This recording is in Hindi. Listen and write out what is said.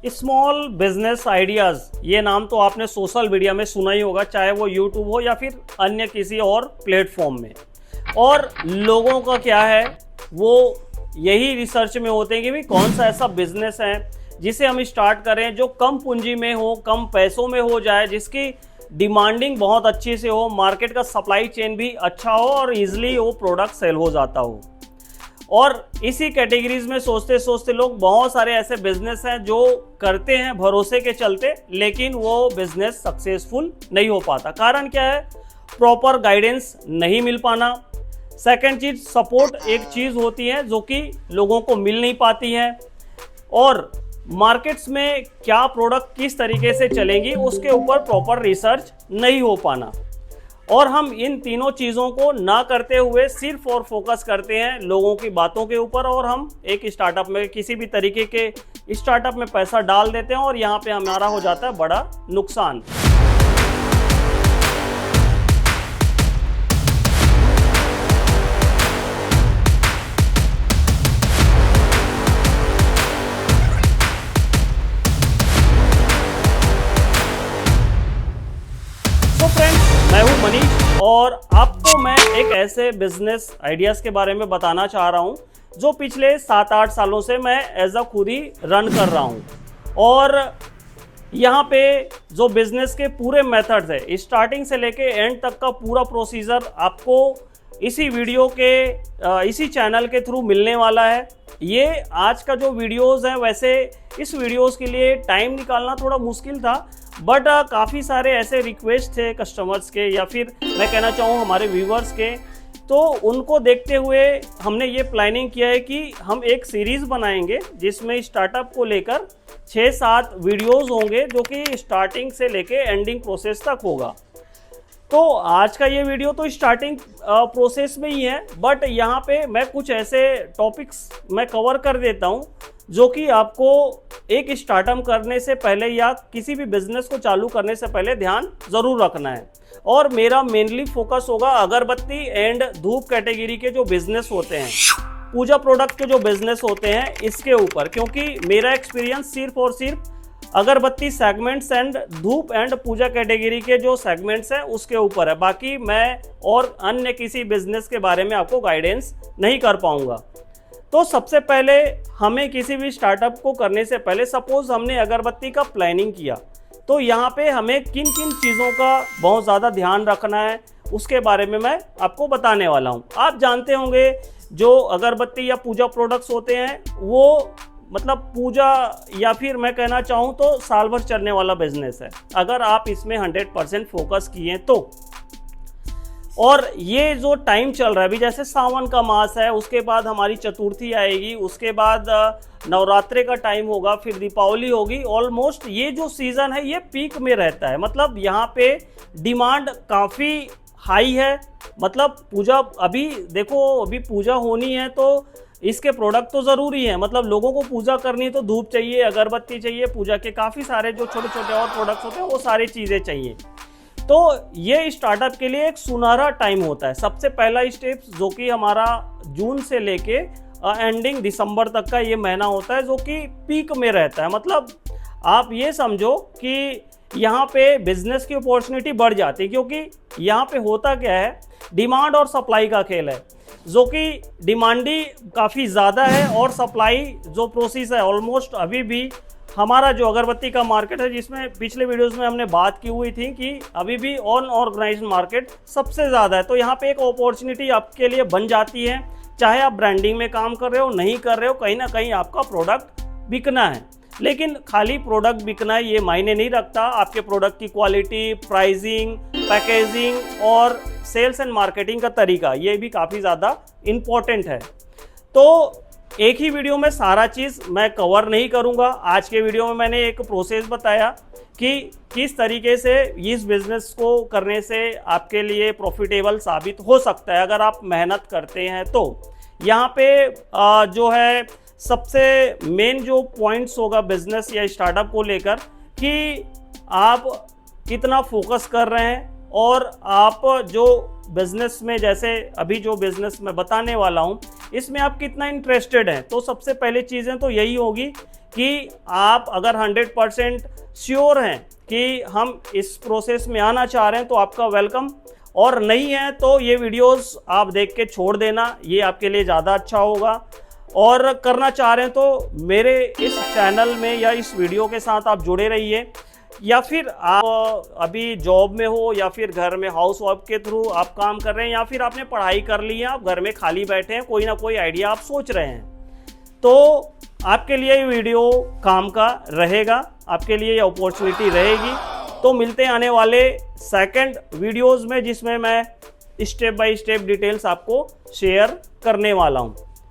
स्मॉल बिजनेस आइडियाज़, ये नाम तो आपने सोशल मीडिया में सुना ही होगा, चाहे वो यूट्यूब हो या फिर अन्य किसी और प्लेटफॉर्म में। और लोगों का क्या है, वो यही रिसर्च में होते हैं कि भाई कौन सा ऐसा बिजनेस है जिसे हम स्टार्ट करें जो कम पूंजी में हो, कम पैसों में हो जाए, जिसकी डिमांडिंग बहुत अच्छी से हो, मार्केट का सप्लाई चेन भी अच्छा हो और इजीली वो प्रोडक्ट सेल हो जाता हो। और इसी कैटेगरीज में सोचते सोचते लोग बहुत सारे ऐसे बिजनेस हैं जो करते हैं भरोसे के चलते, लेकिन वो बिजनेस सक्सेसफुल नहीं हो पाता। कारण क्या है? प्रॉपर गाइडेंस नहीं मिल पाना। सेकंड चीज, सपोर्ट एक चीज होती है जो कि लोगों को मिल नहीं पाती है। और मार्केट्स में क्या प्रोडक्ट किस तरीके से चलेंगी उसके ऊपर प्रॉपर रिसर्च नहीं हो पाना। और हम इन तीनों चीज़ों को ना करते हुए सिर्फ और फोकस करते हैं लोगों की बातों के ऊपर, और हम एक स्टार्टअप में, किसी भी तरीके के स्टार्टअप में पैसा डाल देते हैं और यहाँ पे हमारा हो जाता है बड़ा नुकसान। तो फ्रेंड्स, मैं हूं मनीष और आपको मैं एक ऐसे बिजनेस आइडियाज़ के बारे में बताना चाह रहा हूं जो पिछले 7-8 सालों से मैं एज अ खुद ही रन कर रहा हूं। और यहाँ पे जो बिजनेस के पूरे मेथड्स है, स्टार्टिंग से लेके एंड तक का पूरा प्रोसीजर आपको इसी वीडियो के इसी चैनल के थ्रू मिलने वाला है। ये आज का जो वीडियोस है, वैसे इस वीडियोस के लिए टाइम निकालना थोड़ा मुश्किल था, बट काफ़ी सारे ऐसे रिक्वेस्ट थे कस्टमर्स के, या फिर मैं कहना चाहूँ हमारे व्यूवर्स के, तो उनको देखते हुए हमने ये प्लानिंग किया है कि हम एक सीरीज़ बनाएंगे जिसमें स्टार्टअप को लेकर 6-7 वीडियोस होंगे जो कि स्टार्टिंग से लेके एंडिंग प्रोसेस तक होगा। तो आज का ये वीडियो तो स्टार्टिंग प्रोसेस में ही है, बट यहाँ पे मैं कुछ ऐसे टॉपिक्स मैं कवर कर देता हूँ जो कि आपको एक स्टार्टअप करने से पहले या किसी भी बिजनेस को चालू करने से पहले ध्यान ज़रूर रखना है। और मेरा मेनली फोकस होगा अगरबत्ती एंड धूप कैटेगरी के जो बिजनेस होते हैं, पूजा प्रोडक्ट के जो बिजनेस होते हैं, इसके ऊपर, क्योंकि मेरा एक्सपीरियंस सिर्फ और सिर्फ अगरबत्ती सेगमेंट्स एंड धूप एंड पूजा कैटेगरी के जो सेगमेंट्स हैं उसके ऊपर है। बाकी मैं और अन्य किसी बिजनेस के बारे में आपको गाइडेंस नहीं कर पाऊंगा। तो सबसे पहले हमें किसी भी स्टार्टअप को करने से पहले, सपोज हमने अगरबत्ती का प्लानिंग किया, तो यहाँ पे हमें किन किन चीज़ों का बहुत ज़्यादा ध्यान रखना है उसके बारे में मैं आपको बताने वाला हूँ। आप जानते होंगे जो अगरबत्ती या पूजा प्रोडक्ट्स होते हैं वो मतलब पूजा, या फिर मैं कहना चाहूँ तो साल भर चलने वाला बिजनेस है अगर आप इसमें 100% फोकस किए तो। और ये जो टाइम चल रहा है अभी, जैसे सावन का मास है, उसके बाद हमारी चतुर्थी आएगी, उसके बाद नवरात्रे का टाइम होगा, फिर दीपावली होगी। ऑलमोस्ट ये जो सीज़न है ये पीक में रहता है, मतलब यहाँ पे डिमांड काफ़ी हाई है। मतलब पूजा, अभी देखो अभी पूजा होनी है तो इसके प्रोडक्ट तो ज़रूरी है, मतलब लोगों को पूजा करनी है तो धूप चाहिए, अगरबत्ती चाहिए, पूजा के काफ़ी सारे जो छोटे छोटे और प्रोडक्ट्स होते हैं वो सारी चीज़ें चाहिए। तो ये स्टार्टअप के लिए एक सुनहरा टाइम होता है। सबसे पहला स्टेप जो कि हमारा जून से लेके एंडिंग दिसंबर तक का ये महीना होता है जो कि पीक में रहता है। मतलब आप ये समझो कि यहाँ पे बिजनेस की अपॉर्चुनिटी बढ़ जाती है, क्योंकि यहाँ पे होता क्या है, डिमांड और सप्लाई का खेल है, जो कि डिमांडी काफ़ी ज़्यादा है और सप्लाई जो प्रोसेस है ऑलमोस्ट अभी भी हमारा जो अगरबत्ती का मार्केट है, जिसमें पिछले वीडियोस में हमने बात की हुई थी कि अभी भी अनऑर्गेनाइज्ड मार्केट सबसे ज़्यादा है। तो यहाँ पे एक अपॉर्चुनिटी आपके लिए बन जाती है, चाहे आप ब्रांडिंग में काम कर रहे हो नहीं कर रहे हो, कहीं ना कहीं आपका प्रोडक्ट बिकना है। लेकिन खाली प्रोडक्ट बिकना है ये मायने नहीं रखता, आपके प्रोडक्ट की क्वालिटी, प्राइसिंग, पैकेजिंग और सेल्स एंड मार्केटिंग का तरीका, ये भी काफ़ी ज़्यादा इम्पोर्टेंट है। तो एक ही वीडियो में सारा चीज़ मैं कवर नहीं करूंगा। आज के वीडियो में मैंने एक प्रोसेस बताया कि किस तरीके से इस बिज़नेस को करने से आपके लिए प्रॉफिटेबल साबित हो सकता है अगर आप मेहनत करते हैं तो। यहाँ पे जो है सबसे मेन जो पॉइंट्स होगा बिज़नेस या स्टार्टअप को लेकर कि आप कितना फोकस कर रहे हैं और आप जो बिज़नेस में, जैसे अभी जो बिज़नेस मैं बताने वाला हूँ, इसमें आप कितना इंटरेस्टेड हैं। तो सबसे पहले चीज़ें तो यही होगी कि आप अगर 100% श्योर हैं कि हम इस प्रोसेस में आना चाह रहे हैं तो आपका वेलकम, और नहीं है तो ये वीडियोस आप देख के छोड़ देना, ये आपके लिए ज़्यादा अच्छा होगा। और करना चाह रहे हैं तो मेरे इस चैनल में या इस वीडियो के साथ आप जुड़े रहिए, या फिर आप अभी जॉब में हो या फिर घर में हाउस वाइफ के थ्रू आप काम कर रहे हैं, या फिर आपने पढ़ाई कर ली है, आप घर में खाली बैठे हैं, कोई ना कोई आइडिया आप सोच रहे हैं, तो आपके लिए ये वीडियो काम का रहेगा, आपके लिए ये अपॉर्चुनिटी रहेगी। तो मिलते हैं आने वाले सेकंड वीडियोस में, जिसमें मैं स्टेप बाय स्टेप डिटेल्स आपको शेयर करने वाला हूं।